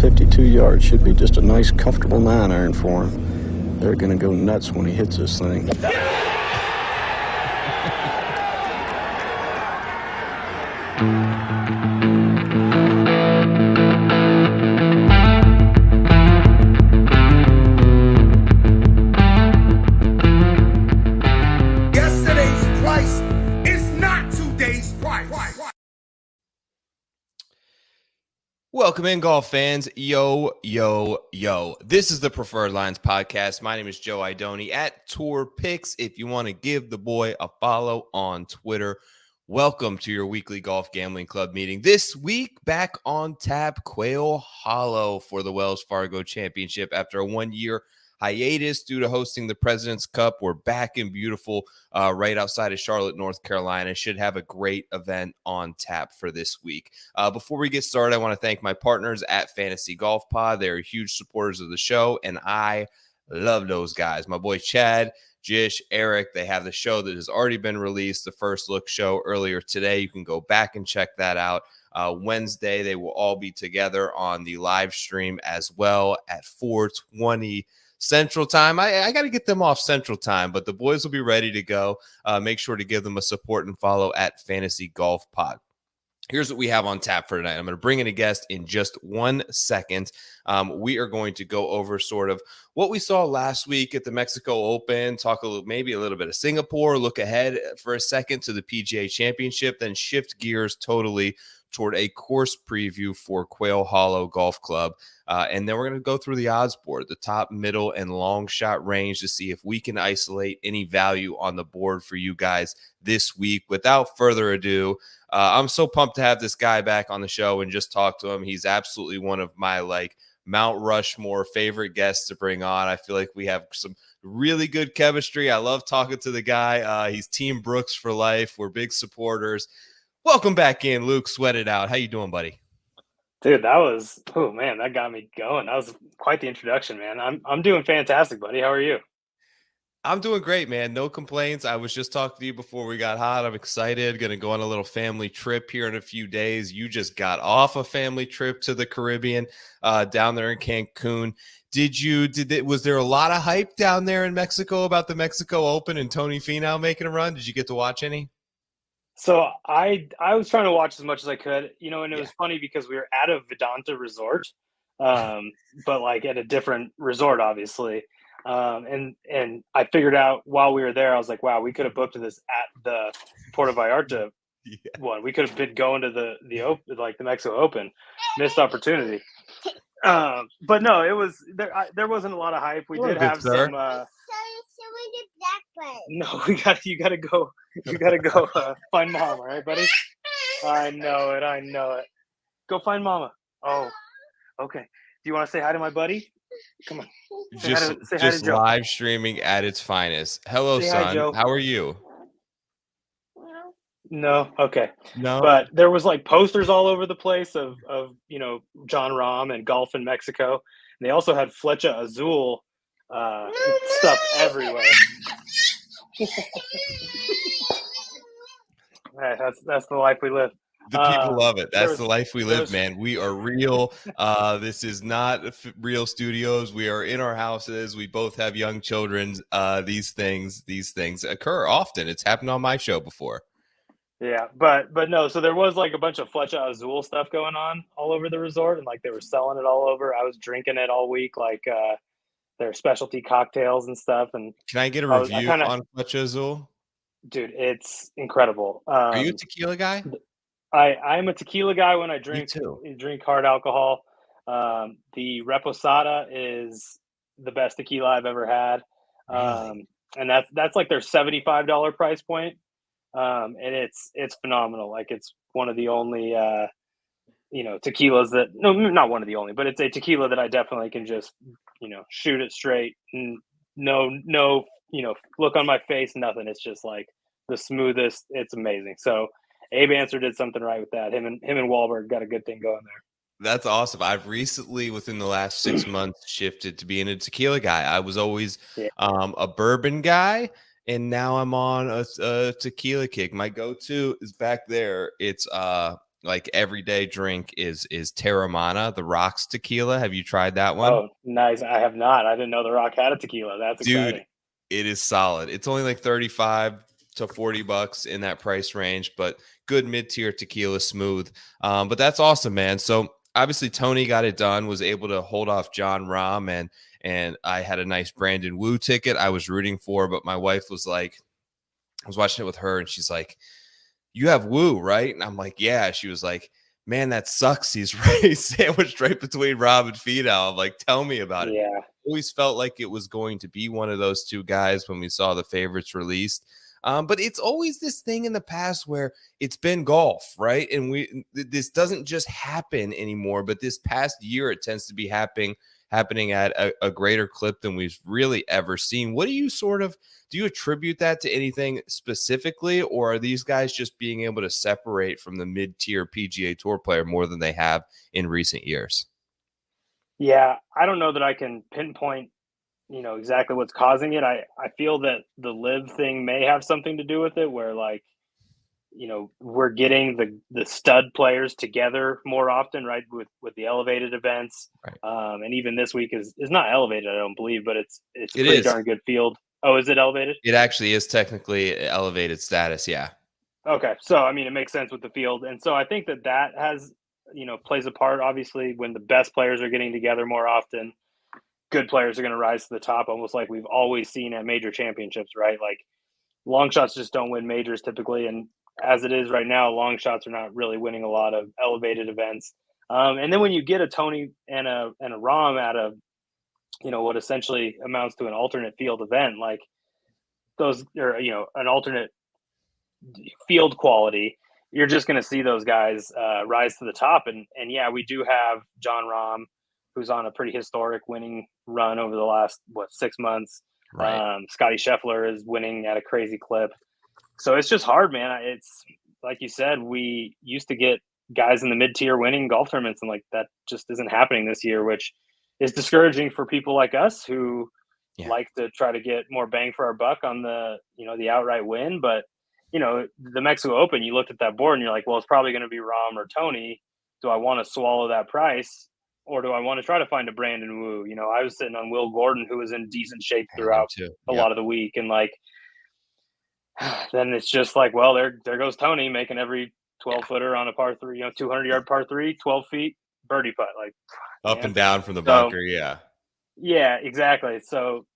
52 yards should be just a nice, comfortable 9-iron for him. They're going to go nuts when he hits this thing. Yesterday's price is not today's price. Welcome in, golf fans. Yo. This is the Preferred Lines podcast. My name is Joe Idoni at Tour Picks. If you want to give the boy a follow on Twitter, welcome to your weekly golf gambling club meeting. This week, back on tap, Quail Hollow for the Wells Fargo Championship. After a 1-year hiatus due to hosting the President's Cup, we're back in beautiful right outside of Charlotte, North Carolina. Should have a great event on tap for this week. Before we get started, I want to thank my partners at Fantasy Golf Pod. They're huge supporters of the show, and I love those guys. My boy Chad, Jish, Eric, they have the show that has already been released, the First Look show earlier today. You can go back and check that out. Wednesday, they will all be together on the live stream as well at 4:20 Central Time. I got to get them off Central Time, but the boys will be ready to go. Make sure to give them a support and follow at Fantasy Golf Pod. Here's what we have on tap for tonight. I'm going to bring in a guest in just 1 second. We are going to go over sort of what we saw last week at the Mexico Open, talk maybe a little bit of Singapore, look ahead for a second to the PGA Championship, then shift gears totally toward a course preview for Quail Hollow Golf Club. And then we're going to go through the odds board, the top, middle, and long shot range to see if we can isolate any value on the board for you guys this week. Without further ado, I'm so pumped to have this guy back on the show and just talk to him. He's absolutely one of my Mount Rushmore favorite guests to bring on. I feel like we have some really good chemistry. I love talking to the guy. He's Team Brooks for life. We're big supporters. Welcome back in, Luke. Sweat it out. How you doing, buddy? Dude, that got me going. That was quite the introduction, man. I'm doing fantastic, buddy. How are you? I'm doing great, man. No complaints. I was just talking to you before we got hot. I'm excited. Going to go on a little family trip here in a few days. You just got off a family trip to the Caribbean, down there in Cancun. Was there a lot of hype down there in Mexico about the Mexico Open and Tony Finau making a run? Did you get to watch any? So I was trying to watch as much as I could, and it was funny because we were at a Vedanta resort, but at a different resort, obviously. And I figured out while we were there, I was like, wow, we could have booked this at the Puerto Vallarta one. We could have been going to the Open, the Mexico Open. Missed opportunity. But no, it was there wasn't a lot of hype. We did have some. No, you gotta go. You gotta go find mom, all right, buddy? I know it. Go find mama. Oh, okay. Do you want to say hi to my buddy? Come on. Just live streaming at its finest. Hello, say hi, son. Joe. How are you? No. Okay. No. But there was posters all over the place of John Rahm and golf in Mexico. And they also had Flecha Azul stuff everywhere. That's the life we live. The people love it. That's the life we live, man. We are real. This is not real studios. We are in our houses. We both have young children. These things occur often. It's happened on my show before. Yeah, but no. So there was a bunch of Flecha Azul stuff going on all over the resort, and they were selling it all over. I was drinking it all week, their specialty cocktails and stuff. And can I get a review on Flecha Azul? Dude, it's incredible. Are you a tequila guy? I'm a tequila guy when I drink. Me too. Drink hard alcohol. The Reposada is the best tequila I've ever had, Really? and that's their $75 price point, and it's phenomenal. It's one of the only tequilas that not one of the only, but it's a tequila that I definitely can just shoot it straight and no look on my face, nothing. It's just the smoothest. It's amazing. So Abe Answer did something right with that. Him and Wahlberg got a good thing going there. That's awesome. I've recently, within the last 6 months, shifted to being a tequila guy. I was always a bourbon guy, and now I'm on a tequila kick. My go-to is back there. It's like everyday drink is Terramana, the Rocks tequila. Have you tried that one? Oh, nice. I have not. I didn't know The Rock had a tequila. That's Dude, exciting. it is solid. It's only like 35 to $40 in that price range, but good mid-tier tequila, smooth. But that's awesome, man. So obviously Tony got it done, was able to hold off John Rahm, and I had a nice Brandon Wu ticket I was rooting for, but my wife was like, I was watching it with her and she's like, "You have Wu, right?" And I'm like, "Yeah." She was like, "Man, that sucks. He's right sandwiched right between Rob and Finau." I'm like, "Tell me about it." Yeah. Always felt like it was going to be one of those two guys when we saw the favorites released. But it's always this thing in the past where it's been golf, right? And this doesn't just happen anymore, but this past year it tends to be happening at a greater clip than we've really ever seen. What do you do you attribute that to anything specifically, or are these guys just being able to separate from the mid-tier PGA Tour player more than they have in recent years? Yeah. I don't know that I can pinpoint, exactly what's causing it. I feel that the live thing may have something to do with it, where like, we're getting the stud players together more often, right? With the elevated events. Right. And even this week is not elevated, I don't believe, but it's a It pretty is. darn good field. Oh, is it elevated? It actually is technically elevated status. Yeah. Okay, so I mean, it makes sense with the field, and so I think that has plays a part. Obviously, when the best players are getting together more often, good players are going to rise to the top, almost like we've always seen at major championships, right? Like long shots just don't win majors typically, and as it is right now, long shots are not really winning a lot of elevated events. And then when you get a Tony and a Rom out of what essentially amounts to an alternate field event, like those, or an alternate field quality, you're just going to see those guys rise to the top. And yeah, we do have John Rahm, who's on a pretty historic winning run over the last 6 months. Right. Scotty Scheffler is winning at a crazy clip. So it's just hard, man. It's like you said, we used to get guys in the mid tier winning golf tournaments, and like that just isn't happening this year, which is discouraging for people like us who Yeah. like to try to get more bang for our buck on the outright win. But the Mexico Open, you looked at that board and you're like, well, it's probably going to be Rahm or Tony. Do I want to swallow that price, or do I want to try to find a Brandon Wu? I was sitting on Will Gordon, who was in decent shape I am throughout too. a Yeah. lot of the week, and like then it's just like, well, there goes Tony making every 12 footer on a par three, 200-yard par three, 12 feet birdie putt, like Up man. and down from the So bunker. Yeah. yeah, exactly. So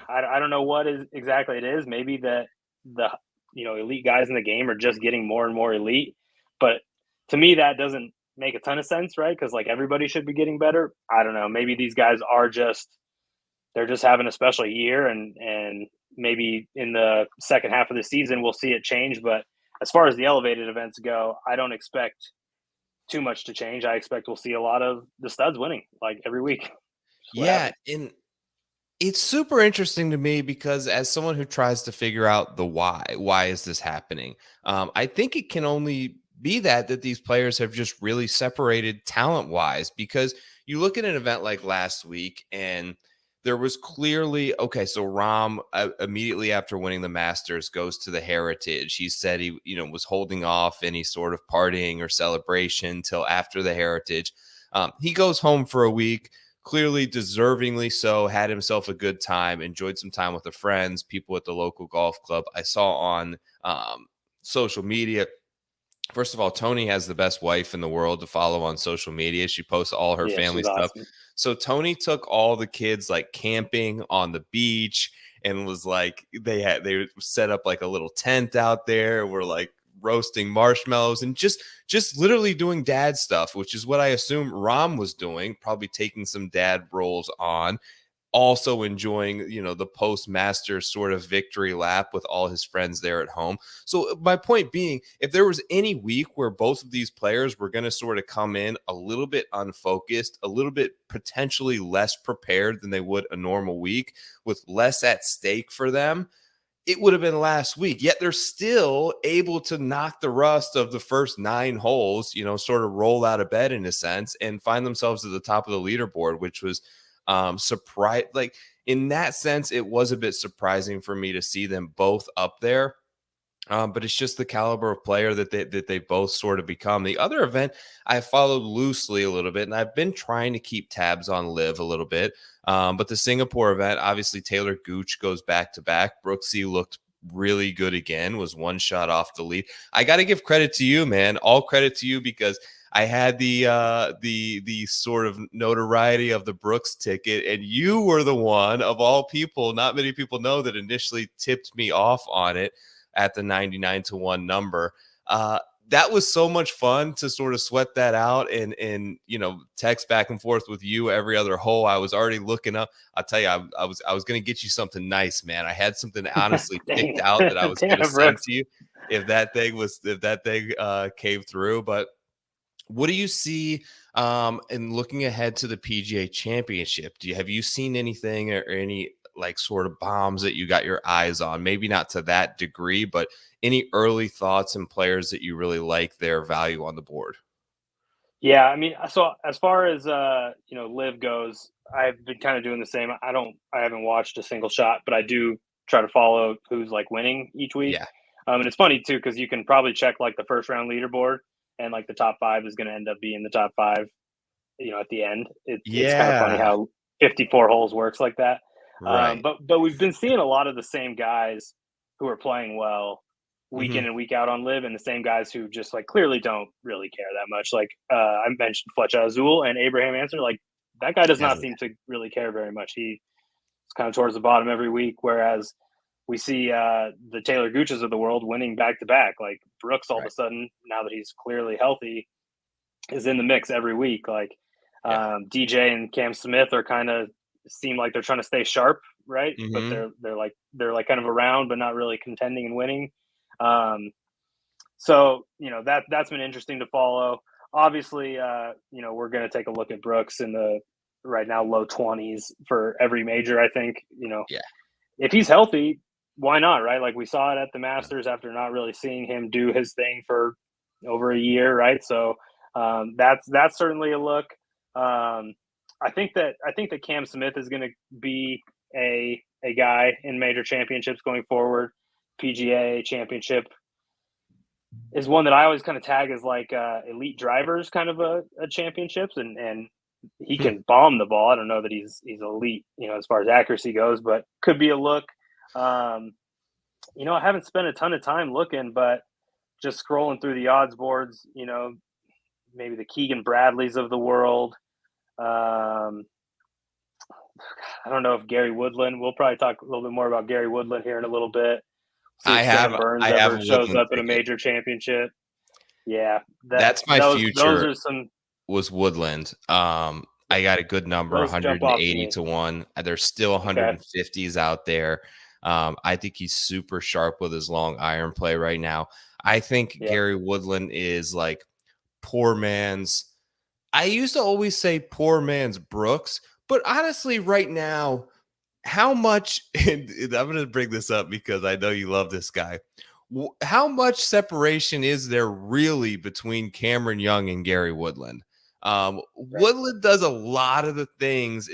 I don't know what is exactly it is. Maybe that the elite guys in the game are just getting more and more elite, but to me that doesn't make a ton of sense, right? Because like everybody should be getting better. I don't know. Maybe these guys are they're just having a special year, and maybe in the second half of the season we'll see it change. But as far as the elevated events go, I don't expect too much to change. I expect we'll see a lot of the studs winning like every week. Just what Yeah. happens. And it's super interesting to me because as someone who tries to figure out the why is this happening? I think it can only be that these players have just really separated talent wise, because you look at an event like last week and there was clearly, okay, so Rom immediately after winning the Masters goes to the Heritage. He said he, was holding off any sort of partying or celebration till after the Heritage. He goes home for a week, clearly deservingly so, had himself a good time, enjoyed some time with the friends, people at the local golf club. I saw on social media, first of all, Tony has the best wife in the world to follow on social media. She posts all her Yeah, family she's stuff. awesome. So Tony took all the kids like camping on the beach, and was like, they set up like a little tent out there. We're like roasting marshmallows and just literally doing dad stuff, which is what I assume Rom was doing, probably taking some dad roles on, also enjoying, the postmaster sort of victory lap with all his friends there at home. So my point being, if there was any week where both of these players were going to sort of come in a little bit unfocused, a little bit potentially less prepared than they would a normal week, with less at stake for them, it would have been last week. Yet they're still able to knock the rust of the first 9 holes, sort of roll out of bed in a sense, and find themselves at the top of the leaderboard, which was surprise. Like in that sense, it was a bit surprising for me to see them both up there. But it's just the caliber of player that they both sort of become. The other event I followed loosely a little bit, and I've been trying to keep tabs on Live a little bit. But the Singapore event, obviously Taylor Gooch goes back to back. Brooksy looked really good again, was one shot off the lead. I got to give credit to you, man. All credit to you, because I had the sort of notoriety of the Brooks ticket, and you were the one of all people. Not many people know that initially tipped me off on it at the 99-1 number. That was so much fun to sort of sweat that out and text back and forth with you every other hole. I was already looking up. I'll tell you, I was going to get you something nice, man. I had something honestly picked out that I was going to send to you if that thing came through. But what do you see in looking ahead to the PGA Championship? Have you seen anything or any like sort of bombs that you got your eyes on? Maybe not to that degree, but any early thoughts and players that you really like their value on the board? Yeah, I mean, so as far as Live goes, I've been kind of doing the same. I haven't watched a single shot, but I do try to follow who's like winning each week. Yeah. And it's funny too because you can probably check like the first round leaderboard, and like the top 5 is going to end up being the top 5. At the end, it's kind of funny how 54 holes works like that. Right. But we've been seeing a lot of the same guys who are playing well week in and week out on Live, and the same guys who just like clearly don't really care that much. Like I mentioned Fletcher Azul and Abraham Answer. Like that guy does not seem to really care very much. He's kind of towards the bottom every week, whereas we see the Taylor Gooches of the world winning back to back. Like Brooks, all of a sudden, now that he's clearly healthy, is in the mix every week. Like DJ and Cam Smith are kind of seem like they're trying to stay sharp, right? But they're like kind of around, but not really contending and winning. So that's been interesting to follow. Obviously, we're going to take a look at Brooks in the right now low 20s for every major. I think if he's healthy, why not, right? Like we saw it at the Masters after not really seeing him do his thing for over a year, right? So that's certainly a look. I think that Cam Smith is going to be a guy in major championships going forward. PGA Championship is one that I always kind of tag as like elite drivers, kind of a championships, and he can bomb the ball. I don't know that he's elite, as far as accuracy goes, but could be a look. I haven't spent a ton of time looking, but just scrolling through the odds boards, maybe the Keegan Bradleys of the world. I don't know if Gary Woodland. We'll probably talk a little bit more about Gary Woodland here in a little bit. See if Sam Burns ever shows up in a major championship. Yeah, that's my future. Those are some. Was Woodland. I got a good number, 180-1. There's still 150s out there. I think he's super sharp with his long iron play right now. I think Gary Woodland is like poor man's. I used to always say poor man's Brooks, but honestly, right now, how much, and I'm going to bring this up because I know you love this guy. How much separation is there really between Cameron Young and Gary Woodland? Woodland does a lot of the things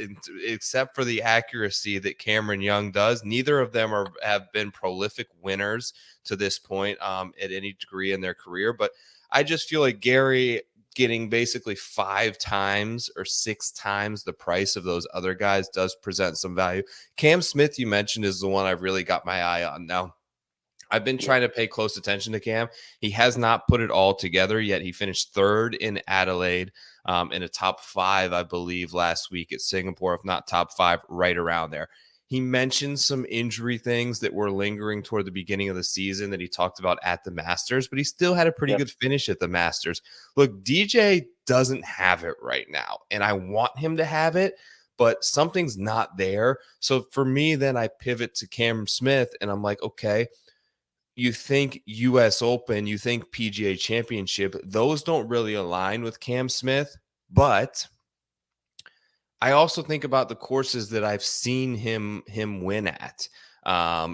except for the accuracy that Cameron Young does. Neither of them have been prolific winners to this point at any degree in their career. But I just feel like Gary getting basically 5 times or 6 times the price of those other guys does present some value. Cam Smith, you mentioned, is the one I've really got my eye on now. I've been trying to pay close attention to Cam. He has not put it all together yet. He finished 3rd in Adelaide, in a top 5, I believe, last week at Singapore, if not top 5, right around there. He mentioned some injury things that were lingering toward the beginning of the season that he talked about at the Masters, but he still had a pretty good finish at the Masters. Look, DJ doesn't have it right now, and I want him to have it, but something's not there. So for me, then I pivot to Cam Smith, and I'm like, okay, you think US Open, you think PGA Championship, those don't really align with Cam Smith, but I also think about the courses that I've seen him win at.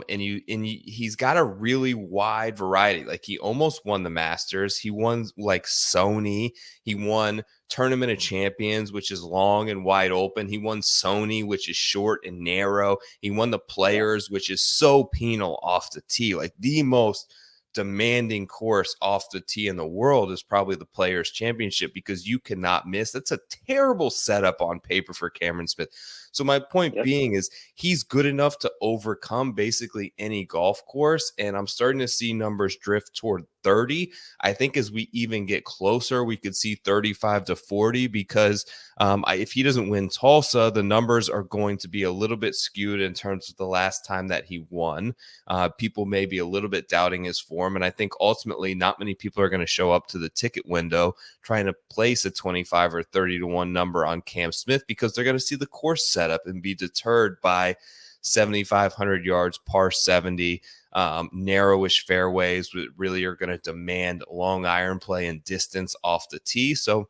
He's got a really wide variety. Like he almost won the Masters. He won like Sony. He won Tournament of Champions, which is long and wide open. He won Sony, which is short and narrow. He won the Players, which is so penal off the tee, like the most demanding course off the tee in the world is probably the Players Championship, because you cannot miss. That's a terrible setup on paper for Cameron Smith. So my point being is he's good enough to overcome basically any golf course, and I'm starting to see numbers drift toward 30. I think as we even get closer, we could see 35 to 40, because if he doesn't win Tulsa, the numbers are going to be a little bit skewed in terms of the last time that he won. People may be a little bit doubting his form, and I think ultimately not many people are going to show up to the ticket window trying to place a 25 or 30 to 1 number on Cam Smith, because they're going to see the course set up and be deterred by 7,500 yards, par 70, narrowish fairways that really are going to demand long iron play and distance off the tee. So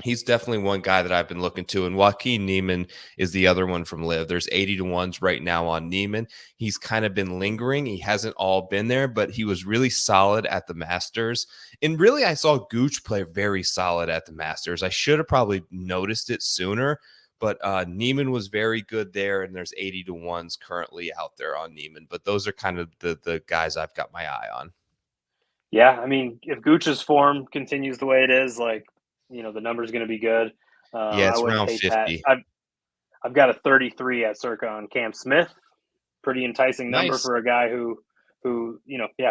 he's definitely one guy that I've been looking to. And Joaquin Niemann is the other one from Live. There's 80 to 1s right now on Niemann. He's kind of been lingering. He hasn't all been there, but he was really solid at the Masters. And really, I saw Gooch play very solid at the Masters. I should have probably noticed it sooner, but Niemann was very good there, and there's 80 to 1s currently out there on Niemann. But those are kind of the guys I've got my eye on. Yeah, I mean, if Gooch's form continues the way it is, like, the number's going to be good. Yeah, it's I wouldn't around hate 50. that. I've got a 33 at circa on Cam Smith. Pretty enticing number for a guy who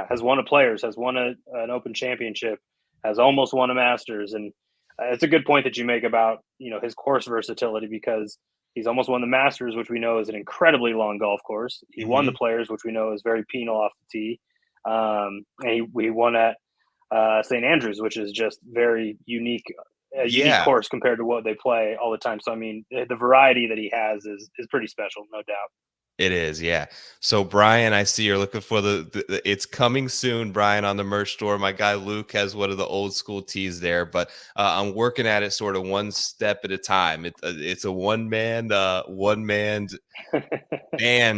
has won a Players, has won an Open Championship, has almost won a Masters, and it's a good point that you make about his course versatility, because he's almost won the Masters, which we know is an incredibly long golf course. He won the Players, which we know is very penal off the tee, and he won at St. Andrews, which is just very unique course compared to what they play all the time. So I mean, the variety that he has is pretty special, no doubt. It is, yeah. So Brian, I see you're looking for the it's coming soon, Brian, on the merch store. My guy Luke has one of the old school tees there, but I'm working at it sort of one step at a time. It's a one man band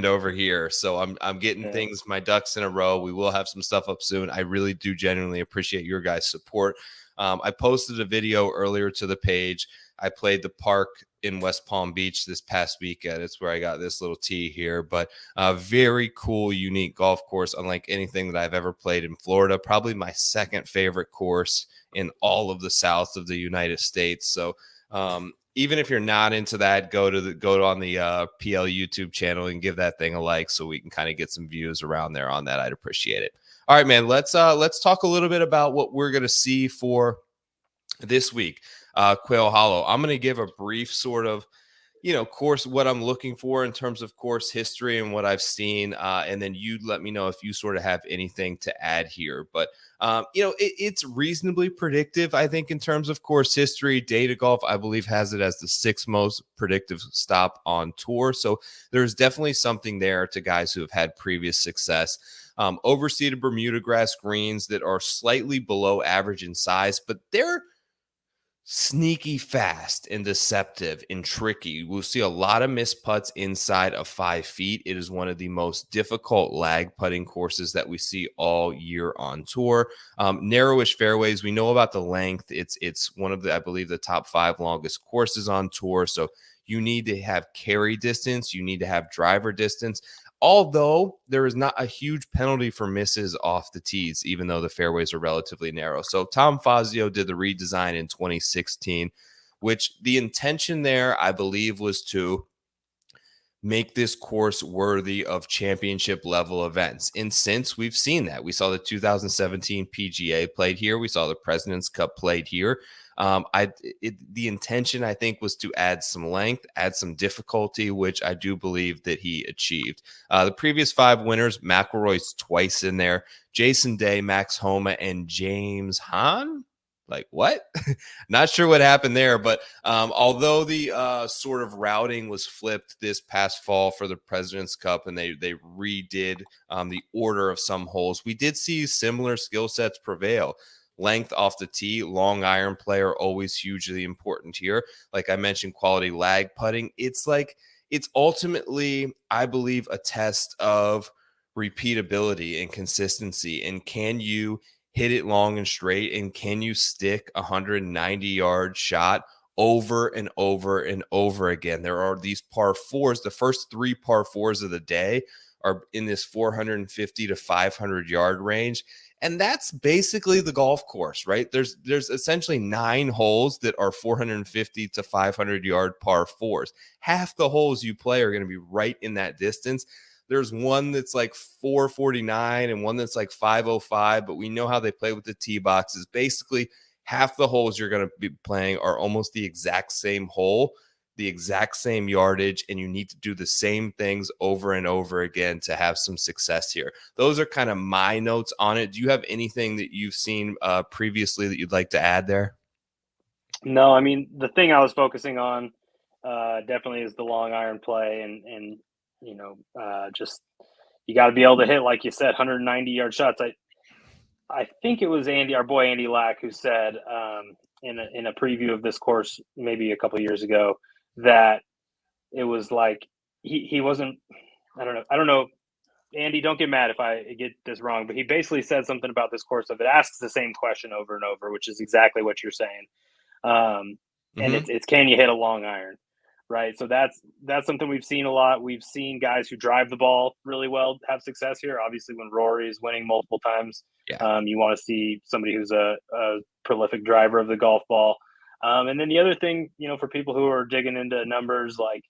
over here. So I'm getting things, my ducks in a row. We will have some stuff up soon. I really do genuinely appreciate your guys' support. I posted a video earlier to the page. I played the park in West Palm Beach this past weekend. It's where I got this little tee here, but a very cool, unique golf course, unlike anything that I've ever played in Florida. Probably my second favorite course in all of the South of the United States. So even if you're not into that, go on the PL YouTube channel and give that thing a like, so we can kind of get some views around there on that. I'd appreciate it. All right, man. Let's talk a little bit about what we're going to see for this week. Quail Hollow. I'm going to give a brief sort of, course, what I'm looking for in terms of course history and what I've seen. And then you let me know if you sort of have anything to add here. But, it's reasonably predictive, I think, in terms of course history. Data Golf, I believe, has it as the 6th most predictive stop on tour. So there's definitely something there to guys who have had previous success. Overseeded Bermuda grass greens that are slightly below average in size, but they're sneaky fast and deceptive and tricky. We'll see a lot of missed putts inside of 5 feet. It is one of the most difficult lag putting courses that we see all year on tour. Narrowish fairways, we know about the length. It's one of the, I believe, the top 5 longest courses on tour. So you need to have carry distance. You need to have driver distance. Although there is not a huge penalty for misses off the tees, even though the fairways are relatively narrow. So Tom Fazio did the redesign in 2016, which the intention there, I believe, was to make this course worthy of championship level events. And since we've seen that, we saw the 2017 PGA played here. We saw the President's Cup played here. The intention, I think, was to add some length, add some difficulty, which I do believe that he achieved. The previous 5 winners, McIlroy's twice in there, Jason Day, Max Homa, and James Hahn. Like, what? Not sure what happened there, but although the sort of routing was flipped this past fall for the President's Cup, and they redid the order of some holes, we did see similar skill sets prevail. Length off the tee, long iron play are always hugely important here. Like I mentioned, quality lag putting. It's ultimately, I believe, a test of repeatability and consistency. And can you hit it long and straight? And can you stick a 190-yard shot over and over and over again? There are these par 4s. The first 3 par 4s of the day are in this 450 to 500 yard range. And that's basically the golf course, right? There's essentially 9 holes that are 450 to 500 yard par fours. Half the holes you play are going to be right in that distance. There's one that's like 449 and one that's like 505, but we know how they play with the tee boxes. Basically, half the holes you're going to be playing are almost the exact same hole, the exact same yardage, and you need to do the same things over and over again to have some success here. Those are kind of my notes on it. Do you have anything that you've seen previously that you'd like to add there? No, I mean, the thing I was focusing on definitely is the long iron play, and just you got to be able to hit, like you said, 190-yard shots. I think it was Andy, our boy Andy Lack, who said in a preview of this course maybe a couple of years ago that it was like he wasn't. I don't know. Andy, don't get mad if I get this wrong, but he basically said something about this course of it asks the same question over and over, which is exactly what you're saying. And it's can you hit a long iron, right? So that's something we've seen a lot. We've seen guys who drive the ball really well have success here. Obviously, when Rory is winning multiple times, you want to see somebody who's a prolific driver of the golf ball. And then the other thing, for people who are digging into numbers, like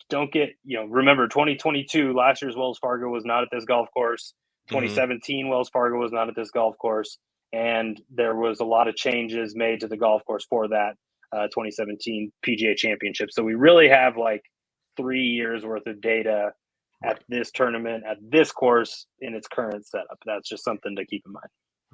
don't get, remember 2022, last year's Wells Fargo was not at this golf course. 2017 Wells Fargo was not at this golf course. And there was a lot of changes made to the golf course for that 2017 PGA Championship. So we really have like 3 years worth of data at this tournament, at this course in its current setup. That's just something to keep in mind.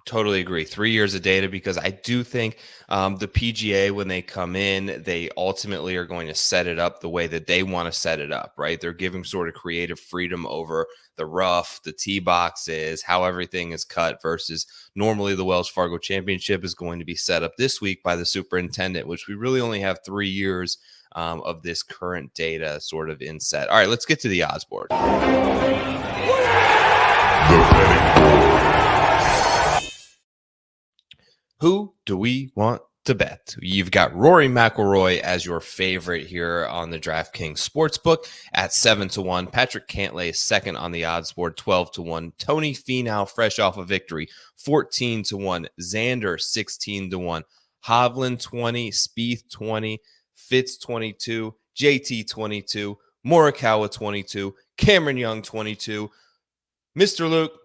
Totally agree. 3 years of data, because I do think the PGA, when they come in, they ultimately are going to set it up the way that they want to set it up, right? They're giving sort of creative freedom over the rough, the tee boxes, how everything is cut, versus normally the Wells Fargo Championship is going to be set up this week by the superintendent, which we really only have 3 years of this current data sort of in set. All right, let's get to the odds board. The betting board. Who do we want to bet? You've got Rory McIlroy as your favorite here on the DraftKings Sportsbook at 7-1. Patrick Cantlay second on the odds board, 12-1. Tony Finau, fresh off a victory, 14-1. Xander, 16-1. Hovland, 20. Spieth, 20. Fitz, 22. JT, 22. Morikawa, 22. Cameron Young, 22. Mr. Luke,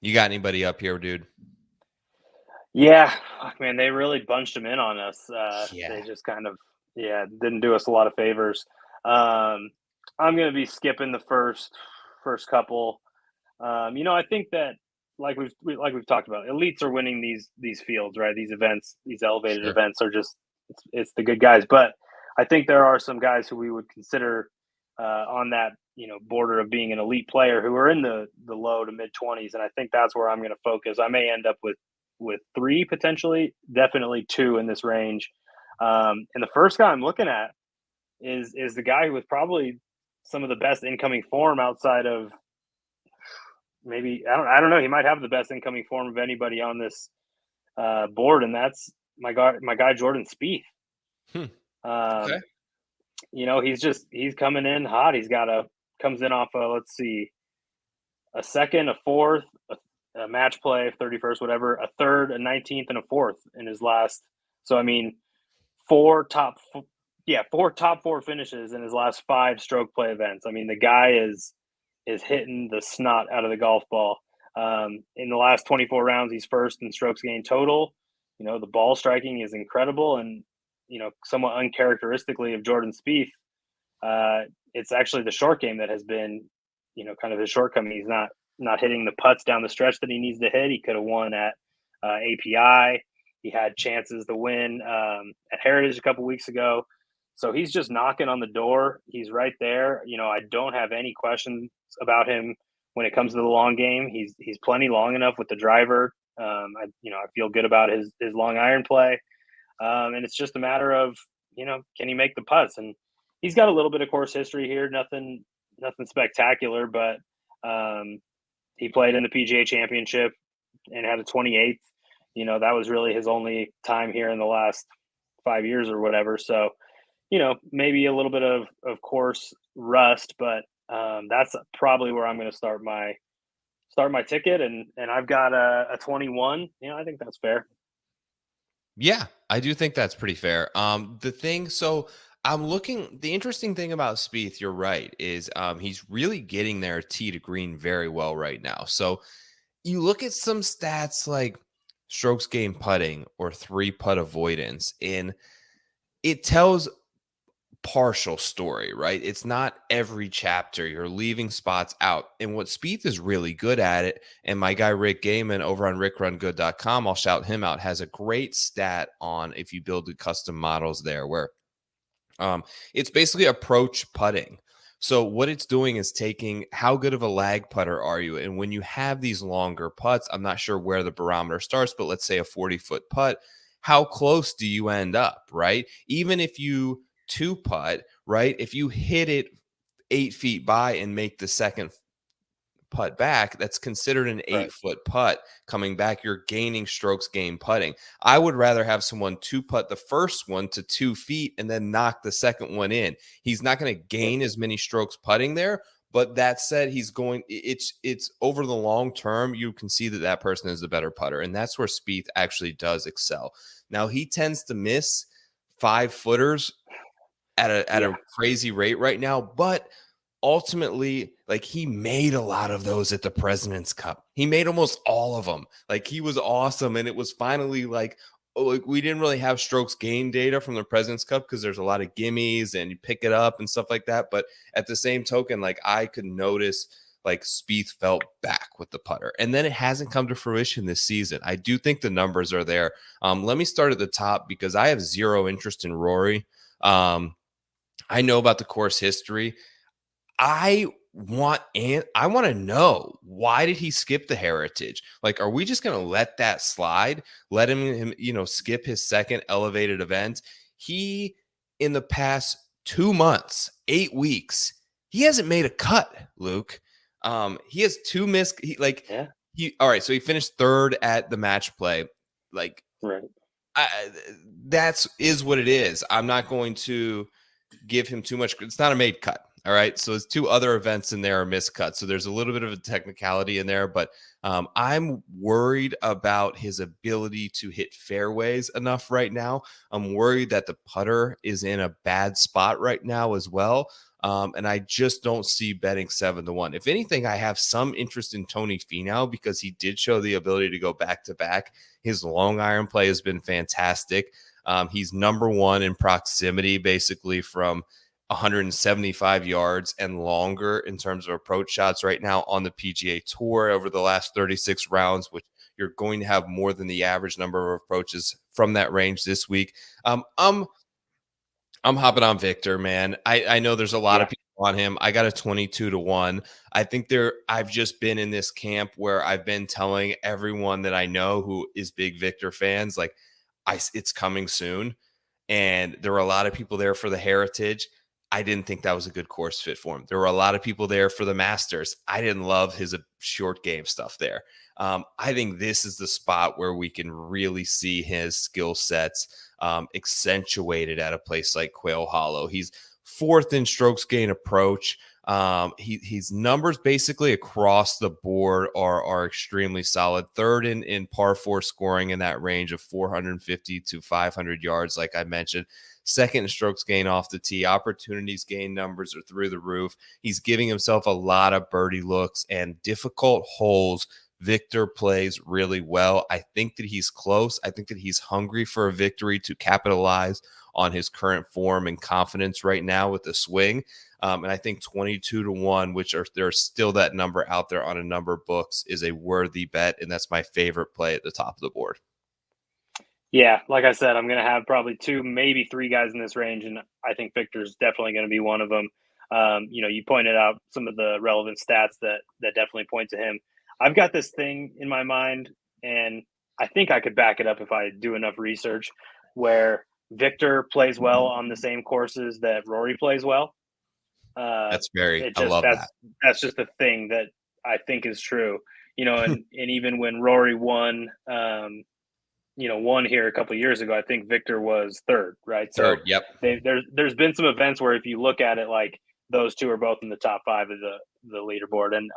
you got anybody up here, dude? Yeah, man, they really bunched them in on us. They just kind of, didn't do us a lot of favors. I'm going to be skipping the first couple. I think that like we've talked about, elites are winning these fields, right? These events, these elevated events are just it's the good guys. But I think there are some guys who we would consider on that border of being an elite player who are in the low to mid 20s, and I think that's where I'm going to focus. I may end up with 3 potentially, definitely 2 in this range. And the first guy I'm looking at is the guy who was probably some of the best incoming form outside of maybe I don't know. He might have the best incoming form of anybody on this board, and that's my guy Jordan Spieth. Okay. He's coming in hot. Comes in off let's see, a second, a fourth, a match play, 31st, whatever, a third, a 19th, and a fourth in his last. So, I mean, 4 top 4 finishes in his last 5 stroke play events. I mean, the guy is hitting the snot out of the golf ball. In the last 24 rounds, he's first in strokes gained total. The ball striking is incredible, and somewhat uncharacteristically of Jordan Spieth, it's actually the short game that has been, kind of his shortcoming. He's not hitting the putts down the stretch that he needs to hit. He could have won at API. He had chances to win at Heritage a couple weeks ago. So he's just knocking on the door. He's right there. I don't have any questions about him when it comes to the long game. He's plenty long enough with the driver. I feel good about his long iron play. And it's just a matter of, can he make the putts? And he's got a little bit of course history here. Nothing spectacular, but he played in the PGA Championship and had a 28th. That was really his only time here in the last 5 years or whatever. So, maybe a little bit of course rust, but That's probably where I'm going to start my ticket, and I've got a 21. I think that's fair. Yeah, I do think that's pretty fair. The interesting thing about Spieth, you're right, is he's really getting there tee to green very well right now. So you look at some stats like strokes gained putting or 3-putt avoidance, and it tells partial story, right? It's not every chapter. You're leaving spots out. And what Spieth is really good at it, and my guy Rick Gaiman over on rickrungood.com, I'll shout him out, has a great stat on if you build the custom models there where it's basically approach putting. So what it's doing is taking how good of a lag putter are you? And when you have these longer putts, I'm not sure where the barometer starts, but let's say a 40-foot putt, how close do you end up, right? Even if you two putt, right? If you hit it 8 feet by and make the second putt back, that's considered an Right. 8-foot putt coming back. You're gaining strokes gain putting. I would rather have someone two putt the first one to 2 feet and then knock the second one in. He's not going to gain as many strokes putting there. But that said, it's over the long term, you can see that person is the better putter. And that's where Spieth actually does excel. Now, he tends to miss 5-footers at a crazy rate right now, but ultimately, like, he made a lot of those at the President's Cup. He made almost all of them. Like, he was awesome. And it was finally like we didn't really have strokes gain data from the President's Cup because there's a lot of gimmies and you pick it up and stuff like that. But at the same token, like, I could notice like Spieth felt back with the putter. And then it hasn't come to fruition this season. I do think the numbers are there. Let me start at the top because I have zero interest in Rory. I know about the course history. I want to know, why did he skip the Heritage? Like, are we just going to let that slide? Let him skip his second elevated event? He, in the past 2 months, 8 weeks, he hasn't made a cut, Luke. He has two missed. All right. So he finished third at the match play. Like, Right. That's what it is. I'm not going to give him too much. It's not a made cut. All right. So his two other events in there are miscuts. So there's a little bit of a technicality in there, but I'm worried about his ability to hit fairways enough right now. I'm worried that the putter is in a bad spot right now as well. And I just don't see betting 7-1. If anything, I have some interest in Tony Finau because he did show the ability to go back to back. His long iron play has been fantastic. He's number one in proximity, basically from 175 yards and longer in terms of approach shots right now on the PGA Tour over the last 36 rounds, which you're going to have more than the average number of approaches from that range this week. I'm hopping on Victor, man. I know there's a lot of people on him. I got a 22-1. I think I've just been in this camp where I've been telling everyone that I know who is big Victor fans, like, it's coming soon. And there were a lot of people there for the Heritage. I didn't think that was a good course fit for him. There were a lot of people there for the Masters. I didn't love his short game stuff there. I think this is the spot where we can really see his skill sets accentuated at a place like Quail Hollow. He's fourth in strokes gain approach. His numbers basically across the board are extremely solid. Third in par 4 scoring in that range of 450 to 500 yards, like I mentioned. Second in strokes gain off the tee. Opportunities gain numbers are through the roof. He's giving himself a lot of birdie looks and difficult holes. Victor plays really well. I think that he's close. I think that he's hungry for a victory to capitalize on his current form and confidence right now with the swing. And I think 22-1, there's still that number out there on a number of books, is a worthy bet. And that's my favorite play at the top of the board. Yeah, like I said, I'm going to have probably 2, maybe 3 guys in this range, and I think Victor's definitely going to be one of them. You pointed out some of the relevant stats that definitely point to him. I've got this thing in my mind, and I think I could back it up if I do enough research, where Victor plays well on the same courses that Rory plays well. I love that. That's just a thing that I think is true. And even when Rory won, won here a couple of years ago, I think Victor was third, right? Third, yep. There's been some events where if you look at it, like those two are both in the top 5 of the leaderboard. And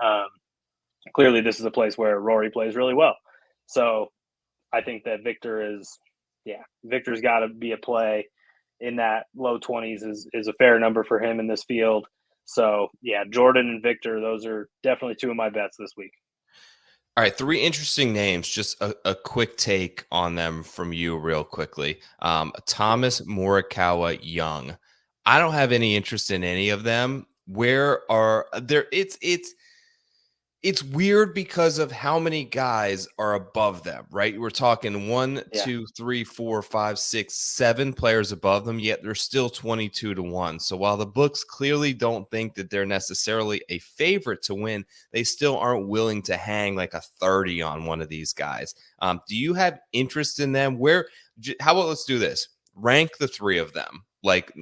clearly this is a place where Rory plays really well. So I think that Victor's got to be a play in that low 20s is a fair number for him in this field. So yeah, Jordan and Victor, those are definitely two of my bets this week. All right, 3 interesting names. Just a quick take on them from you real quickly. Thomas, Morikawa, Young. I don't have any interest in any of them. Where are there? It's weird because of how many guys are above them, right? We're talking 1, 2, 3, 4, 5, 6, 7 players above them, yet they're still 22-1. So while the books clearly don't think that they're necessarily a favorite to win, they still aren't willing to hang like a 30 on one of these guys. Do you have interest in them? How about let's do this? Rank the 3 of them, like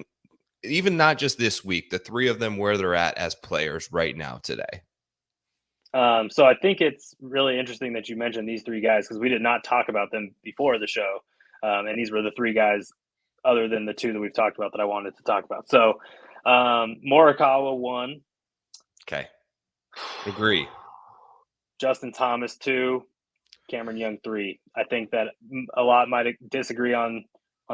even not just this week, the 3 of them where they're at as players right now today. So I think it's really interesting that you mentioned these 3 guys because we did not talk about them before the show. And these were the 3 guys other than the 2 that we've talked about that I wanted to talk about. So Morikawa 1. Okay. Agree. Justin Thomas 2. Cameron Young 3. I think that a lot might disagree on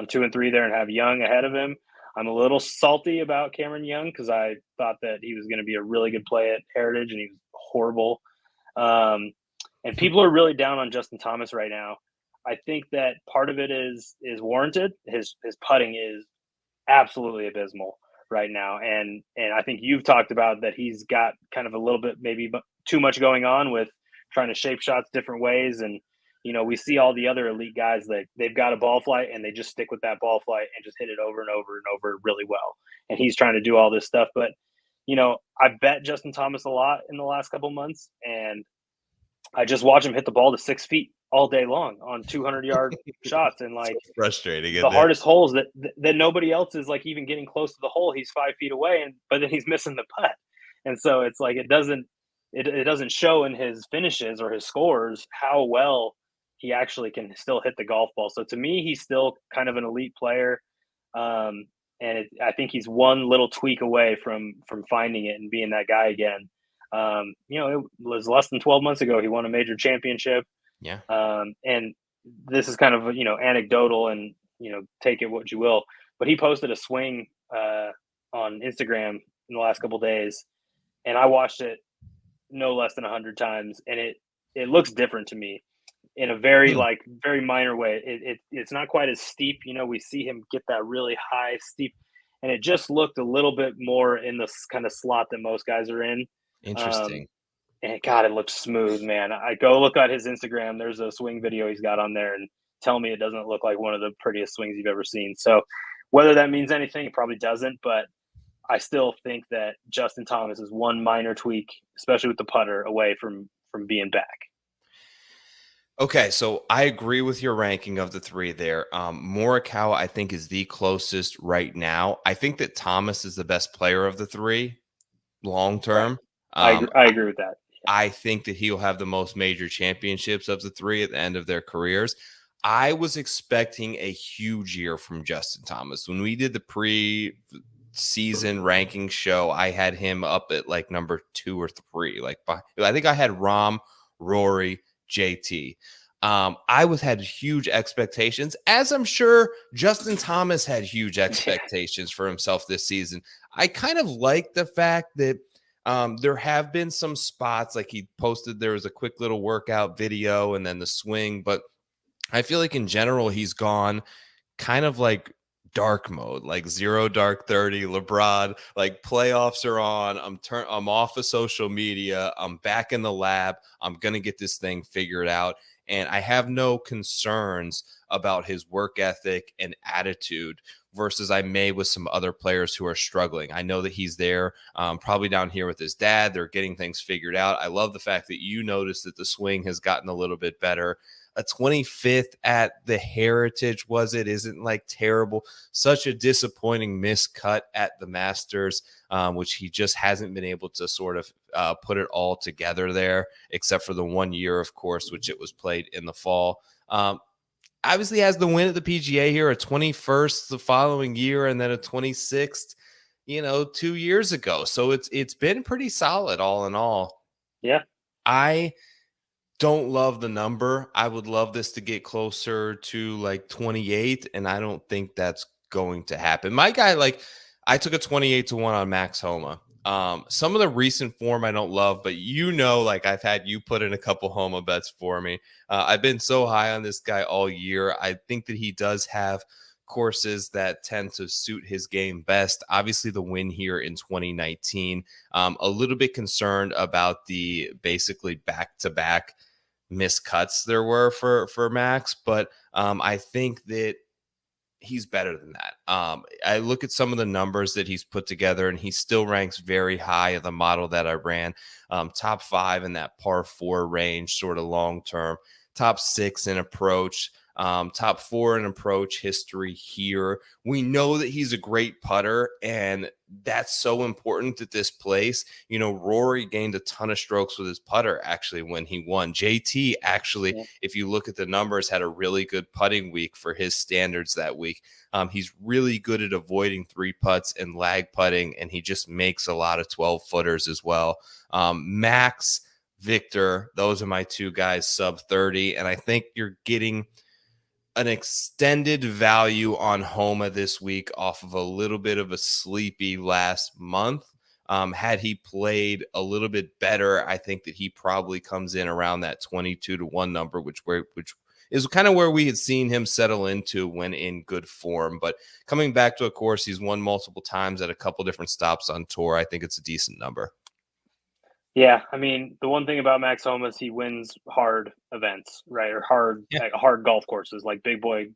2 and 3 there and have Young ahead of him. I'm a little salty about Cameron Young because I thought that he was going to be a really good play at Heritage, and he was horrible. And people are really down on Justin Thomas right now. I think that part of it is warranted. His putting is absolutely abysmal right now, and I think you've talked about that he's got kind of a little bit maybe too much going on with trying to shape shots different ways. And we see all the other elite guys that they've got a ball flight and they just stick with that ball flight and just hit it over and over and over really well. And he's trying to do all this stuff. But, I bet Justin Thomas a lot in the last couple months, and I just watch him hit the ball to 6 feet all day long on 200-yard shots. And like so frustrating. The hardest holes that nobody else is like even getting close to the hole. He's 5 feet away, but then he's missing the putt. And so it's like, it doesn't show in his finishes or his scores how well he actually can still hit the golf ball. So to me, he's still kind of an elite player. I think he's one little tweak away from finding it and being that guy again. It was less than 12 months ago he won a major championship. Yeah. And this is kind of anecdotal, and take it what you will. But he posted a swing on Instagram in the last couple of days, and I watched it no less than 100 times, and it looks different to me in a very very minor way. It's not quite as steep. We see him get that really high steep, and it just looked a little bit more in this kind of slot that most guys are in. Interesting. And God, it looks smooth, man. I go look at his Instagram. There's a swing video he's got on there, and tell me it doesn't look like one of the prettiest swings you've ever seen. So whether that means anything, it probably doesn't, but I still think that Justin Thomas is one minor tweak, especially with the putter, away from being back. Okay, so I agree with your ranking of the 3 there. Morikawa, I think, is the closest right now. I think that Thomas is the best player of the 3 long term. Right. I agree with that. I think that he'll have the most major championships of the 3 at the end of their careers. I was expecting a huge year from Justin Thomas. When we did the pre-season ranking show, I had him up at like number 2 or 3. I think I had Rahm, Rory, JT. I had huge expectations, as I'm sure Justin Thomas had huge expectations for himself this season. I kind of like the fact that there have been some spots, like he posted, there was a quick little workout video and then the swing, but I feel like in general, he's gone kind of like dark mode, like 0 dark 30, LeBron, like playoffs are on. I'm off of social media. I'm back in the lab. I'm going to get this thing figured out. And I have no concerns about his work ethic and attitude versus I may with some other players who are struggling. I know that he's there, probably down here with his dad. They're getting things figured out. I love the fact that you noticed that the swing has gotten a little bit better. A 25th at the Heritage, isn't like terrible. Such a disappointing miscut at the Masters, which he just hasn't been able to sort of put it all together there, except for the 1 year, of course, which it was played in the fall. Obviously has the win at the PGA here, a 21st the following year, and then a 26th. 2 years ago. So it's been pretty solid all in all. Yeah. I don't love the number. I would love this to get closer to like 28, and I don't think that's going to happen. My guy, like, I took a 28-1 on Max Homa. Some of the recent form I don't love, but like I've had you put in a couple Homa bets for me. I've been so high on this guy all year. I think that he does have courses that tend to suit his game best. Obviously, the win here in 2019. A little bit concerned about the basically back-to-back miscuts there were for Max, but I think that he's better than that. I look at some of the numbers that he's put together, and he still ranks very high in the model that I ran. Top 5 in that par 4 range, sort of long term. Top 6 in approach. Top 4 in approach history here. We know that he's a great putter, and that's so important at this place. Rory gained a ton of strokes with his putter actually when he won. JT actually, if you look at the numbers, had a really good putting week for his standards that week. He's really good at avoiding 3 putts and lag putting, and he just makes a lot of 12 footers as well. Max, Victor, those are my 2 guys sub 30, and I think you're getting an extended value on Homa this week off of a little bit of a sleepy last month. Had he played a little bit better, I think that he probably comes in around that 22-1 number, which is kind of where we had seen him settle into when in good form. But coming back to a course he's won multiple times at a couple different stops on tour, I think it's a decent number. Yeah, I mean, the one thing about Max Homa is he wins hard events, right? Or hard golf courses, like big boy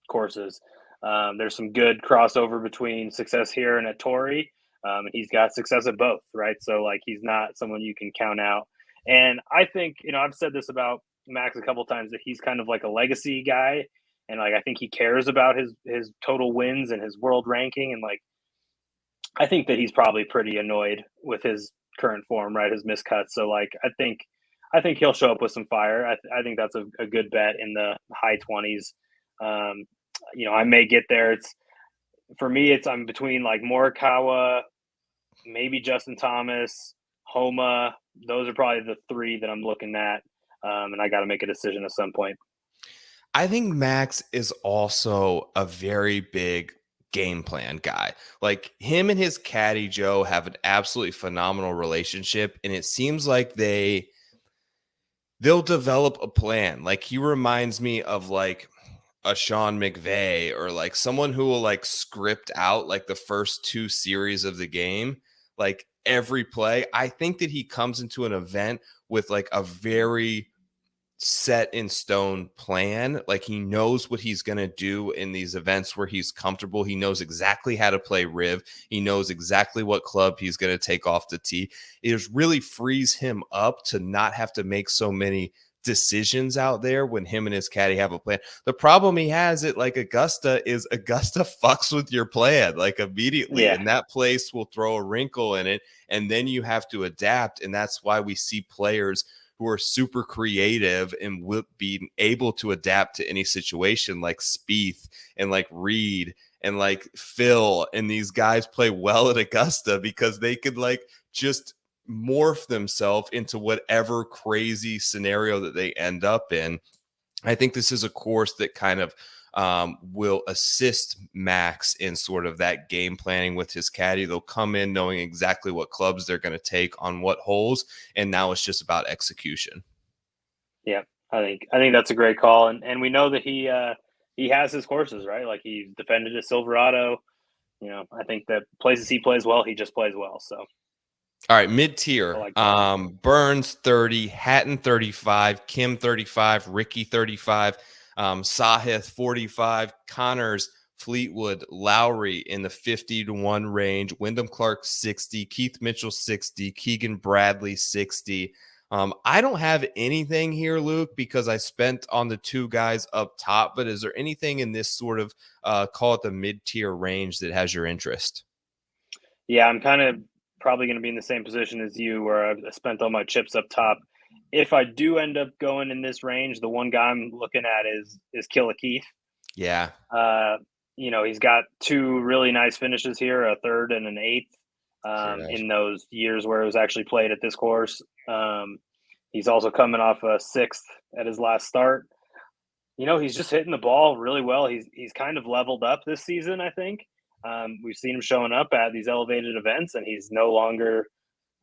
courses. There's some good crossover between success here and at Torrey, and he's got success at both, right? So like he's not someone you can count out. And I think I've said this about Max a couple times, that he's kind of like a legacy guy, and like I think he cares about his total wins and his world ranking, and like I think that he's probably pretty annoyed with his current form, right? His miscuts. So like I think he'll show up with some fire. I think that's a good bet in the high 20s. I may get there. I'm between like Morikawa, maybe Justin Thomas, Homa. Those are probably the 3 that I'm looking at. And I got to make a decision at some point. I think Max is also a very big game plan guy. Like him and his caddy Joe have an absolutely phenomenal relationship, and it seems like they'll develop a plan. Like he reminds me of like a Sean McVay, or like someone who will like script out like the first 2 series of the game, like every play. I think that he comes into an event with like a very set in stone plan. Like he knows what he's going to do in these events where he's comfortable. He knows exactly how to play Riv. He knows exactly what club he's going to take off the tee. It just really frees him up to not have to make so many decisions out there when him and his caddy have a plan. The problem he has at like Augusta is Augusta fucks with your plan like immediately, and that place will throw a wrinkle in it, and then you have to adapt. And that's why we see players who are super creative and will be able to adapt to any situation, like Spieth and like Reed and like Phil. And these guys play well at Augusta because they could like just morph themselves into whatever crazy scenario that they end up in. I think this is a course that kind of will assist Max in sort of that game planning with his caddy. They'll come in knowing exactly what clubs they're going to take on what holes, and now it's just about execution. Yeah, I think that's a great call, and we know that he has his courses, right? Like he defended a Silverado. I think that places he plays well, he just plays well. So. All right, mid-tier. Burns 30, Hatton 35, Kim 35, Ricky 35, Sahith 45, Connors, Fleetwood, Lowry in the 50-1 range, Wyndham Clark 60, Keith Mitchell 60, Keegan Bradley 60. I don't have anything here, Luke, because I spent on the 2 guys up top, but is there anything in this sort of call it the mid-tier range that has your interest? Yeah, I'm kind of probably going to be in the same position as you, where I've spent all my chips up top. If I do end up going in this range, the one guy I'm looking at is Killa Keith. Yeah. he's got two really nice finishes here, a third and an eighth, Very nice. in those years where it was actually played at this course. He's also coming off a sixth at his last start. He's just hitting the ball really well. He's kind of leveled up this season, I think. We've seen him showing up at these elevated events, and he's no longer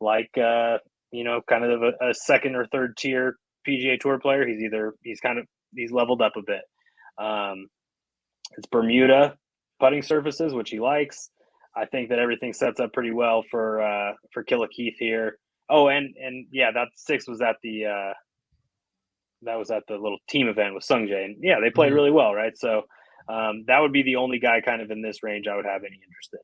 like kind of a second or third tier PGA Tour player. He's leveled up a bit. It's Bermuda putting surfaces, which he likes. I think that everything sets up pretty well for Keith here. Oh, and yeah, that six was at the little team event with Sungjae, and yeah, they played really well, right? So that would be the only guy kind of in this range I would have any interest in.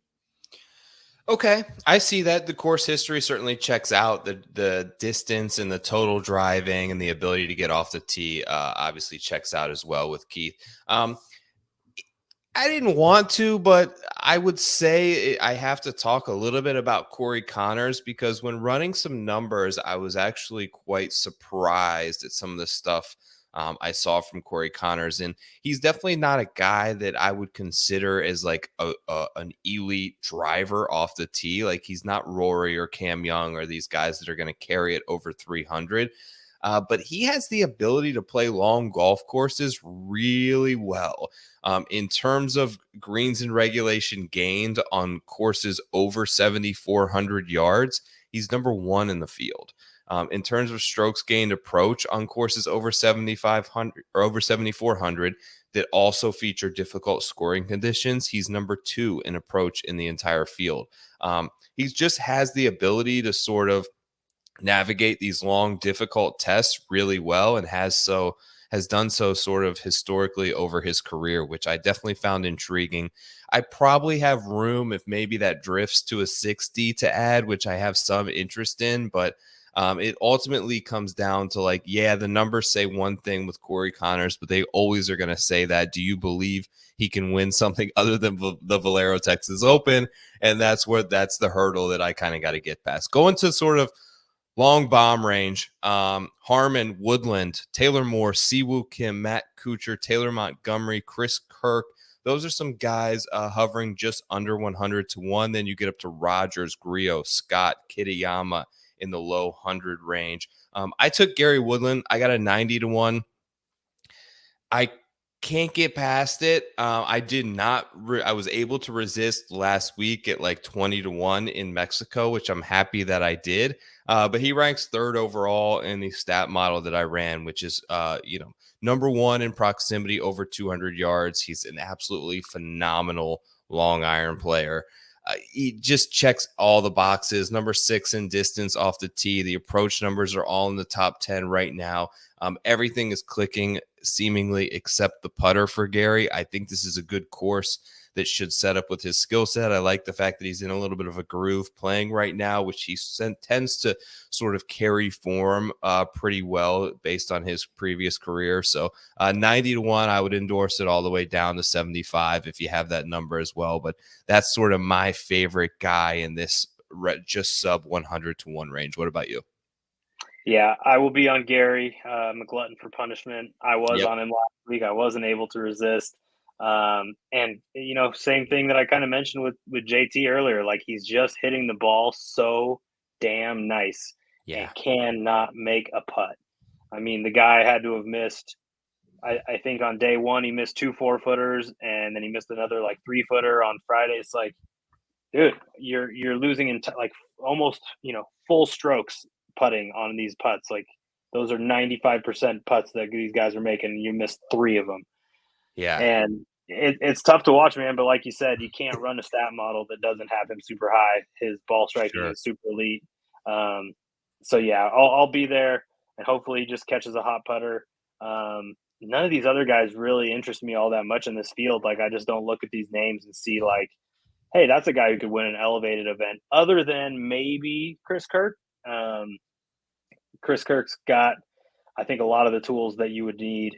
Okay, I see that. The course history certainly checks out. The distance and the total driving and the ability to get off the tee obviously checks out as well with Keith. I didn't want to, but I would say I have to talk a little bit about Corey Connors, because when running some numbers, I was actually quite surprised at some of the stuff I saw from Corey Connors. And he's definitely not a guy that I would consider as like an elite driver off the tee. Like, he's not Rory or Cam Young or these guys that are going to carry it over 300. But he has the ability to play long golf courses really well. In terms of greens and regulation gained on courses over 7,400 yards, he's number one in the field. In terms of strokes gained approach on courses over 7,500 or over 7,400 that also feature difficult scoring conditions, he's number two in approach in the entire field. He just has the ability to sort of navigate these long, difficult tests really well, and has done so sort of historically over his career, which I definitely found intriguing. I probably have room if maybe that drifts to a 60 to add, which I have some interest in, but it ultimately comes down to like, yeah, the numbers say one thing with Corey Connors, but they always are going to say that. Do you believe he can win something other than the Valero Texas Open? And that's the hurdle that I kind of got to get past. Going to sort of long bomb range, Harmon, Woodland, Taylor Moore, Siwoo Kim, Matt Kuchar, Taylor Montgomery, Chris Kirk. Those are some guys hovering just under 100 to 1. Then you get up to Rogers, Griot, Scott, Kitayama in the low 100 range. I took Gary Woodland. I got a 90 to 1. I can't get past it. I did not. I was able to resist last week at like 20 to 1 in Mexico, which I'm happy that I did. But he ranks third overall in the stat model that I ran, which is, number one in proximity over 200 yards. He's an absolutely phenomenal long iron player. He just checks all the boxes. Number 6 in distance off the tee. The approach numbers are all in the top 10 right now. Everything is clicking seemingly except the putter for Gary. I think this is a good course that should set up with his skill set. I like the fact that he's in a little bit of a groove playing right now, which he tends to sort of carry form pretty well based on his previous career. So 90 to 1, I would endorse it all the way down to 75 if you have that number as well. But that's sort of my favorite guy in this just sub 100 to 1 range. What about you? Yeah, I will be on Gary. I'm a glutton for punishment. I was on him last week. I wasn't able to resist. And same thing that I kind of mentioned with JT earlier. Like, he's just hitting the ball so damn nice and cannot make a putt. I mean, the guy had to have missed. I think on day one he missed 2 4-footers, and then he missed another like 3-footer on Friday. It's like, dude, you're losing in like almost full strokes putting on these putts. Like, those are 95% putts that these guys are making, and you missed 3 of them. Yeah. And it's tough to watch, man. But like you said, you can't run a stat model that doesn't have him super high. His ball striking is super elite. So yeah, I'll be there, and hopefully he just catches a hot putter. None of these other guys really interest me all that much in this field. Like, I just don't look at these names and see like, hey, that's a guy who could win an elevated event, other than maybe Chris Kirk. Chris Kirk's got, I think, a lot of the tools that you would need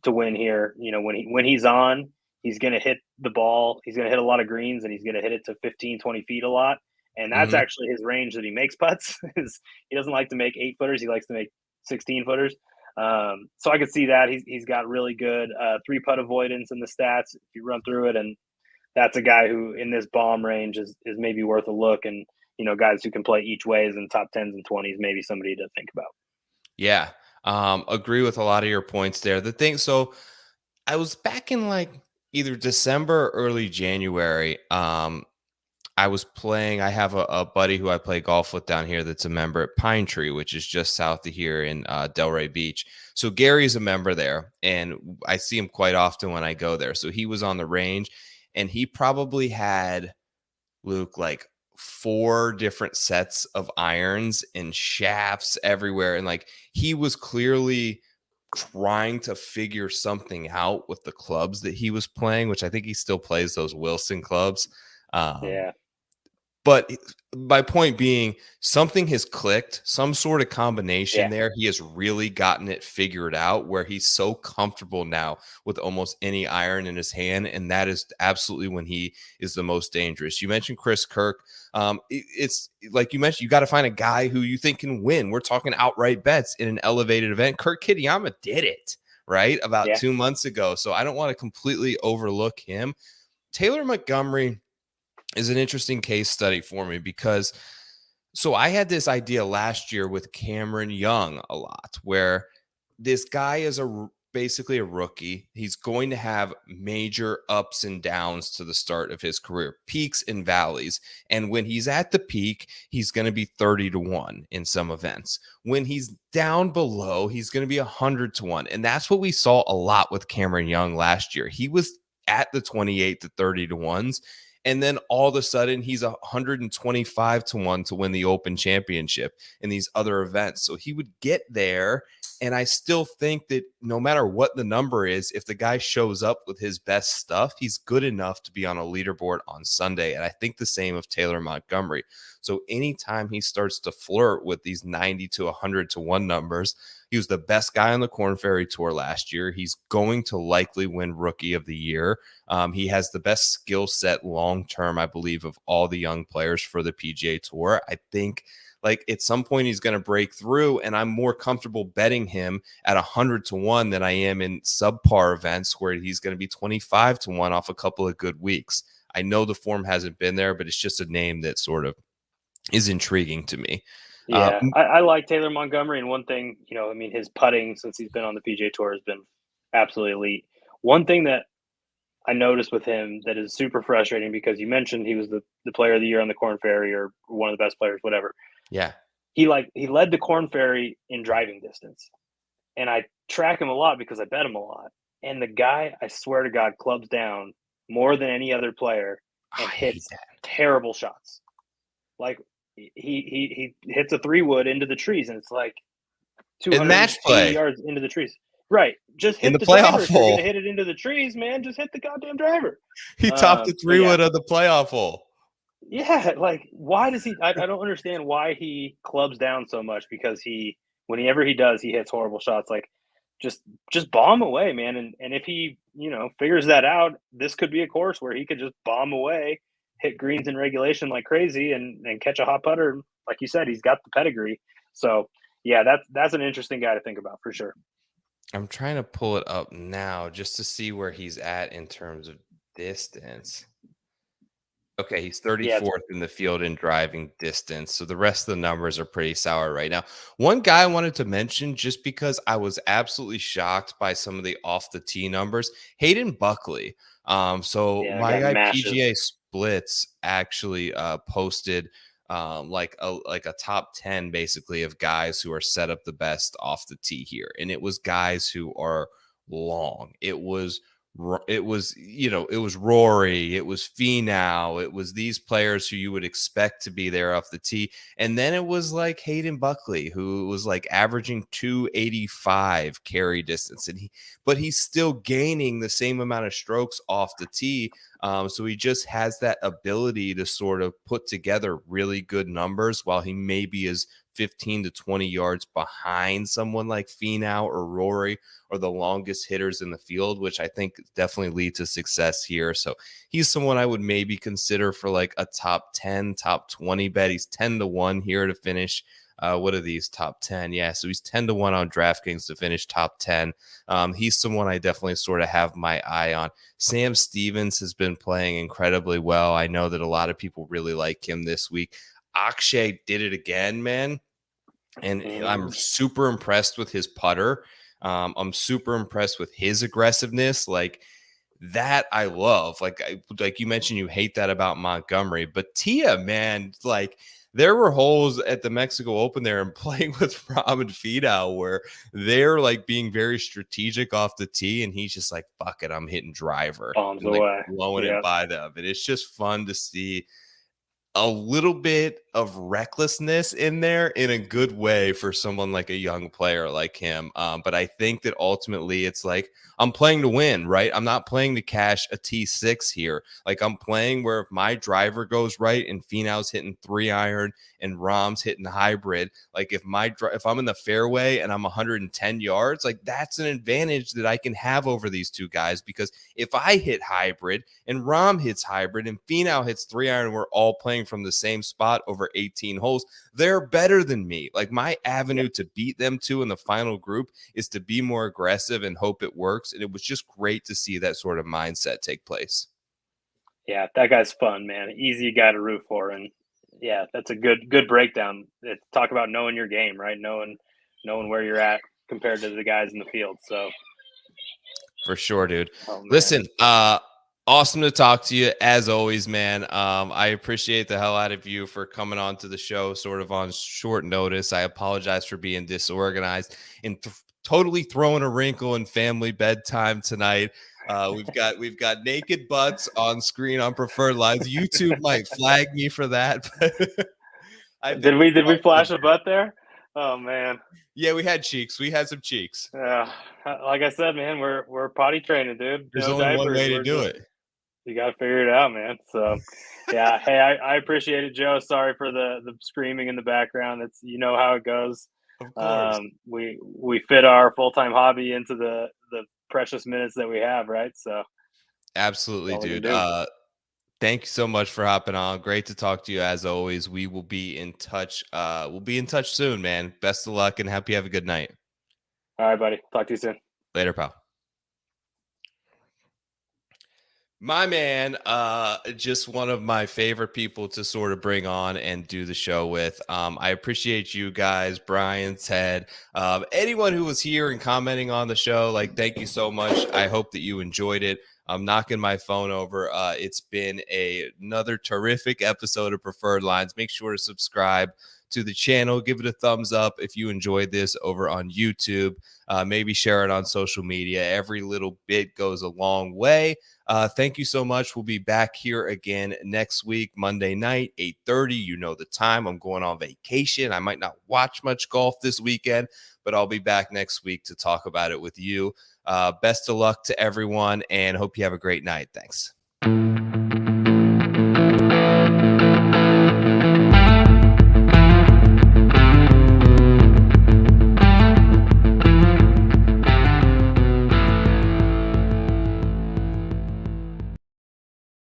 to win here. When he's on, he's going to hit the ball. He's going to hit a lot of greens, and he's going to hit it to 15, 20 feet a lot. And that's actually his range that he makes putts. He doesn't like to make 8-footers. He likes to make 16-footers. So I could see that he's got really good 3-putt avoidance in the stats if you run through it, and that's a guy who in this bomb range is maybe worth a look. And guys who can play each ways in top 10s and 20s, maybe somebody to think about. Yeah. Agree with a lot of your points there. The thing, so I was back in like either December or early January. I was playing. I have a buddy who I play golf with down here that's a member at Pine Tree, which is just south of here in Delray Beach. So Gary's a member there, and I see him quite often when I go there. So he was on the range, and he probably had, Luke, like 4 different sets of irons and shafts everywhere. And like he was clearly trying to figure something out with the clubs that he was playing, which I think he still plays those Wilson clubs. Um, Yeah. but my point being, something has clicked, some sort of combination Yeah. there. He has really gotten it figured out where he's so comfortable now with almost any iron in his hand. And that is absolutely when he is the most dangerous. You mentioned Chris Kirk. It's like you mentioned, you got to find a guy who you think can win. We're talking outright bets in an elevated event. Kurt Kitayama did it, right? About 2 months ago. So I don't want to completely overlook him. Taylor Montgomery is an interesting case study for me because I had this idea last year with Cameron Young a lot, where this guy is basically a rookie. He's going to have major ups and downs to the start of his career, peaks and valleys. And when he's at the peak, he's going to be 30-1 in some events. When he's down below, he's going to be 100-1. And that's what we saw a lot with Cameron Young last year. He was at the 28 to 30-1s. And then all of a sudden, he's 125-1 to win the Open Championship in these other events. So he would get there. And I still think that no matter what the number is, if the guy shows up with his best stuff, he's good enough to be on a leaderboard on Sunday. And I think the same of Taylor Montgomery. So anytime he starts to flirt with these 90 to 100-1 numbers, he was the best guy on the Korn Ferry Tour last year. He's going to likely win Rookie of the Year. He has the best skill set long-term, I believe, of all the young players for the PGA Tour. I think like at some point he's going to break through, and I'm more comfortable betting him at 100-1 than I am in subpar events where he's going to be 25-1 off a couple of good weeks. I know the form hasn't been there, but it's just a name that sort of is intriguing to me. Yeah, I like Taylor Montgomery, and one thing, his putting since he's been on the PGA Tour has been absolutely elite. One thing that I noticed with him that is super frustrating, because you mentioned he was the player of the year on the Korn Ferry, or one of the best players, whatever. Yeah. He led the Korn Ferry in driving distance. And I track him a lot because I bet him a lot. And the guy, I swear to God, clubs down more than any other player and hits terrible shots. Like he hits a 3-wood into the trees, and it's like 280 yards into the trees. Right. Just hit in the playoff hole. You're gonna hit it into the trees, man. Just hit the goddamn driver. He topped the 3-wood of the playoff hole. Yeah, like why does he? I don't understand why he clubs down so much, because whenever he does, he hits horrible shots. Like just bomb away, man. And if he figures that out, this could be a course where he could just bomb away, hit greens in regulation like crazy, and catch a hot putter. Like you said, he's got the pedigree. So yeah, that's an interesting guy to think about for sure. I'm trying to pull it up now just to see where he's at in terms of distance. Okay, he's 34th in the field in driving distance. So the rest of the numbers are pretty sour right now. One guy I wanted to mention, just because I was absolutely shocked by some of the off the tee numbers, Hayden Buckley. My guy PGA Splits actually posted like a top 10 basically of guys who are set up the best off the tee here. And it was guys who are long. It was Rory, it was Finau, it was these players who you would expect to be there off the tee. And then it was like Hayden Buckley, who was like averaging 285 carry distance, but he's still gaining the same amount of strokes off the tee. So he just has that ability to sort of put together really good numbers, while he maybe is 15 to 20 yards behind someone like Finau or Rory, or the longest hitters in the field, which I think definitely lead to success here. So he's someone I would maybe consider for like a top 10, top 20 bet. He's 10-1 here to finish What are these top 10? Yeah, so he's 10-1 on DraftKings to finish top 10. He's someone I definitely sort of have my eye on. Sam Stevens has been playing incredibly well. I know that a lot of people really like him this week. Akshay did it again, man. And I'm super impressed with his putter. I'm super impressed with his aggressiveness. Like that, I love. Like you mentioned, you hate that about Montgomery, but Tia, man, like there were holes at the Mexico Open there and playing with Rahm and Finau where they're like being very strategic off the tee, and he's just like, "Fuck it, I'm hitting driver Bombs and like away. blowing it by them." And it's just fun to see a little bit of recklessness in there in a good way for someone like a young player like him. But I think that ultimately it's like I'm playing to win, right? I'm not playing to cash a T6 here. Like I'm playing where if my driver goes right and Finau's hitting 3-iron and Rahm's hitting hybrid, like if I'm in the fairway and I'm 110 yards, like that's an advantage that I can have over these two guys, because if I hit hybrid and Rahm hits hybrid and Finau hits 3-iron, we're all playing from the same spot over 18 holes, they're better than me. Like my avenue to beat them to in the final group is to be more aggressive and hope it works. And it was just great to see that sort of mindset take place. Yeah, that guy's fun, man. Easy guy to root for. And yeah, that's a good breakdown. Talk about knowing your game, right? Knowing where you're at compared to the guys in the field. So for sure, dude. Listen, awesome to talk to you as always, man. I appreciate the hell out of you for coming on to the show sort of on short notice. I apologize for being disorganized and totally throwing a wrinkle in family bedtime tonight. We've got naked butts on screen on Preferred Lines. YouTube might flag me for that. But did we flash a butt there? Oh man. Yeah, we had cheeks. We had some cheeks. Yeah, like I said, man, we're potty training, dude. There's only one way to do it. You got to figure it out, man. So, yeah. Hey, I appreciate it, Joe. Sorry for the screaming in the background. It's how it goes. Of course. We fit our full-time hobby into the precious minutes that we have, right? So, absolutely, dude. Thank you so much for hopping on. Great to talk to you as always. We will be in touch. We'll be in touch soon, man. Best of luck and hope you have a good night. All right, buddy. Talk to you soon. Later, pal. My man, just one of my favorite people to sort of bring on and do the show with. I appreciate you guys, Brian, Ted, anyone who was here and commenting on the show. Like, thank you so much. I hope that you enjoyed it. I'm knocking my phone over. It's been another terrific episode of Preferred Lines. Make sure to subscribe to the channel. Give it a thumbs up if you enjoyed this over on YouTube. Maybe share it on social media. Every little bit goes a long way. Thank you so much. We'll be back here again next week, Monday night, 8:30. You know the time. I'm going on vacation. I might not watch much golf this weekend, but I'll be back next week to talk about it with you. Best of luck to everyone and hope you have a great night. Thanks.